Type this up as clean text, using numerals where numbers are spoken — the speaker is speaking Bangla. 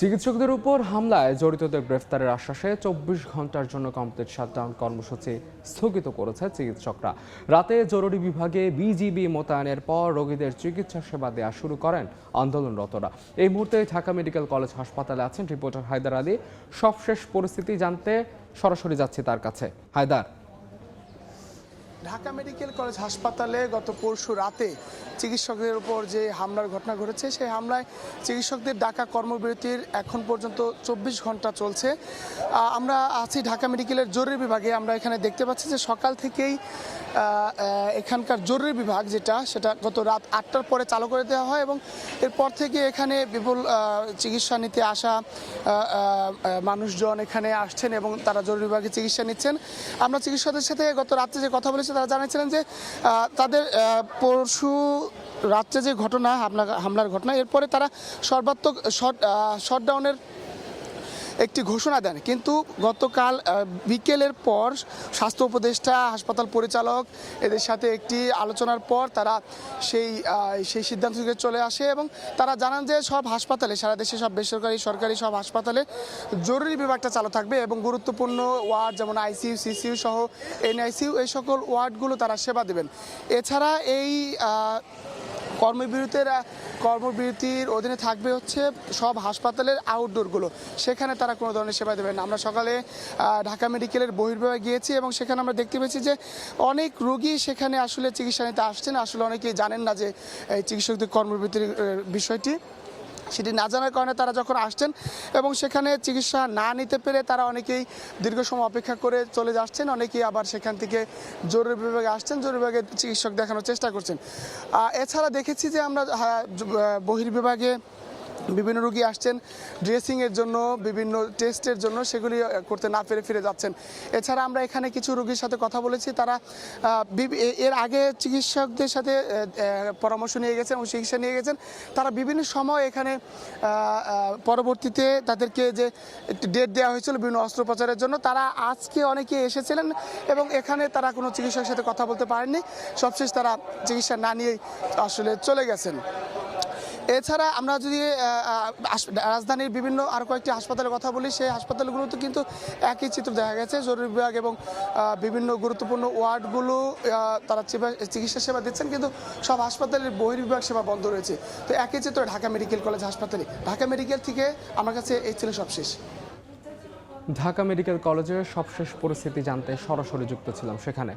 চিকিৎসকদের উপর হামলায় জড়িতদের গ্রেফতারের আশ্বাসে ২৪ ঘন্টার জন্য কমপ্লিট শাটডাউন কর্মসূচি স্থগিত করেছে চিকিৎসকরা। রাতে জরুরি বিভাগে বিজিবি মোতায়েনের পর রোগীদের চিকিৎসা সেবা দেওয়া শুরু করেন আন্দোলনরতরা। এই মুহূর্তে ঢাকা মেডিকেল কলেজ হাসপাতালে আছেন রিপোর্টার হায়দার আলী। সবশেষ পরিস্থিতি জানতে সরাসরি যাচ্ছি তার কাছে। হায়দার, ঢাকা মেডিকেল কলেজ হাসপাতালে গত পরশু রাতে চিকিৎসকদের উপর যে হামলার ঘটনা ঘটেছে, সেই হামলায় চিকিৎসকদের ডাকা কর্মবিরতির এখন পর্যন্ত ২৪ ঘন্টা চলছে। আমরা আছি ঢাকা মেডিকেলের জরুরি বিভাগে। আমরা এখানে দেখতে পাচ্ছি যে সকাল থেকেই এখানকার জরুরি বিভাগ সেটা গত রাত ৮টার পরে চালু করে দেওয়া হয় এবং এরপর থেকে এখানে বিপুল চিকিৎসা নিতে আসা মানুষজন এখানে আসছেন এবং তারা জরুরি বিভাগে চিকিৎসা নিচ্ছেন। আমরা চিকিৎসকদের সাথে গত রাত্রে যে কথা বলেছি তারা জানিয়েছিলেন যে তাদের পরশু রাত্রে যে ঘটনা হামলার ঘটনা, এরপরে তারা সর্বাত্মক শটডাউনের একটি ঘোষণা দেন। কিন্তু গতকাল বিকেলের পর স্বাস্থ্য উপদেষ্টা, হাসপাতাল পরিচালক এদের সাথে একটি আলোচনার পর তারা সেই সিদ্ধান্ত থেকে চলে আসে এবং তারা জানান যে সব হাসপাতালে, সারা দেশে সব বেসরকারি সরকারি সব হাসপাতালে জরুরি বিভাগটা চালু থাকবে এবং গুরুত্বপূর্ণ ওয়ার্ড যেমন আইসিইউ, সিসিইউ সহ এনআইসিইউ এই সকল ওয়ার্ডগুলো তারা সেবা দেবেন। এছাড়া এই কর্মবিরতির অধীনে থাকবে হচ্ছে সব হাসপাতালের আউটডোরগুলো, সেখানে তারা কোনো ধরনের সেবা দেবেন না। আমরা সকালে ঢাকা মেডিকেলের বহির্বিভাগে গিয়েছি এবং সেখানে আমরা দেখতে পেয়েছি যে অনেক রোগী সেখানে আসলে চিকিৎসা নিতে আসছেন। আসলে অনেকেই জানেন না যে এই চিকিৎসকদের কর্মবিরতির বিষয়টি, সেটি না জানার কারণে তারা যখন আসছেন এবং সেখানে চিকিৎসা না নিতে পেরে তারা অনেকেই দীর্ঘ সময় অপেক্ষা করে চলে যাচ্ছেন, অনেকেই আবার সেখান থেকে জরুরি বিভাগে আসছেন, জরুরি বিভাগে চিকিৎসক দেখানোর চেষ্টা করছেন। এছাড়া দেখেছি যে আমরা বহির্বিভাগে বিভিন্ন রোগী আসছেন ড্রেসিংয়ের জন্য, বিভিন্ন টেস্টের জন্য, সেগুলি করতে না পেরে ফিরে যাচ্ছেন। এছাড়া আমরা এখানে কিছু রোগীর সাথে কথা বলেছি, তারা এর আগে চিকিৎসকদের সাথে পরামর্শ নিয়ে গেছেন এবং চিকিৎসা নিয়ে গেছেন। তারা বিভিন্ন সময় এখানে পরবর্তীতে তাদেরকে যে ডেট দেওয়া হয়েছিল বিভিন্ন অস্ত্রোপচারের জন্য, তারা আজকে অনেকে এসেছিলেন এবং এখানে তারা কোনো চিকিৎসকের সাথে কথা বলতে পারেননি। সবশেষ তারা চিকিৎসা না নিয়েই আসলে চলে গেছেন। এছাড়া আমরা যদি রাজধানীর বিভিন্ন আরও কয়েকটি হাসপাতালের কথা বলি, সেই হাসপাতালগুলোতে কিন্তু একই চিত্র দেখা গেছে। জরুরি বিভাগ এবং বিভিন্ন গুরুত্বপূর্ণ ওয়ার্ডগুলো তারা চিকিৎসা সেবা দিচ্ছেন, কিন্তু সব হাসপাতালের বহির্বিভাগ সেবা বন্ধ রয়েছে। তো একই চিত্র ঢাকা মেডিকেল কলেজ হাসপাতালে। ঢাকা মেডিকেল থেকে আমার কাছে এই ছিল সবশেষ। ঢাকা মেডিকেল কলেজের সবশেষ পরিস্থিতি জানতে সরাসরি যুক্ত ছিলাম সেখানে।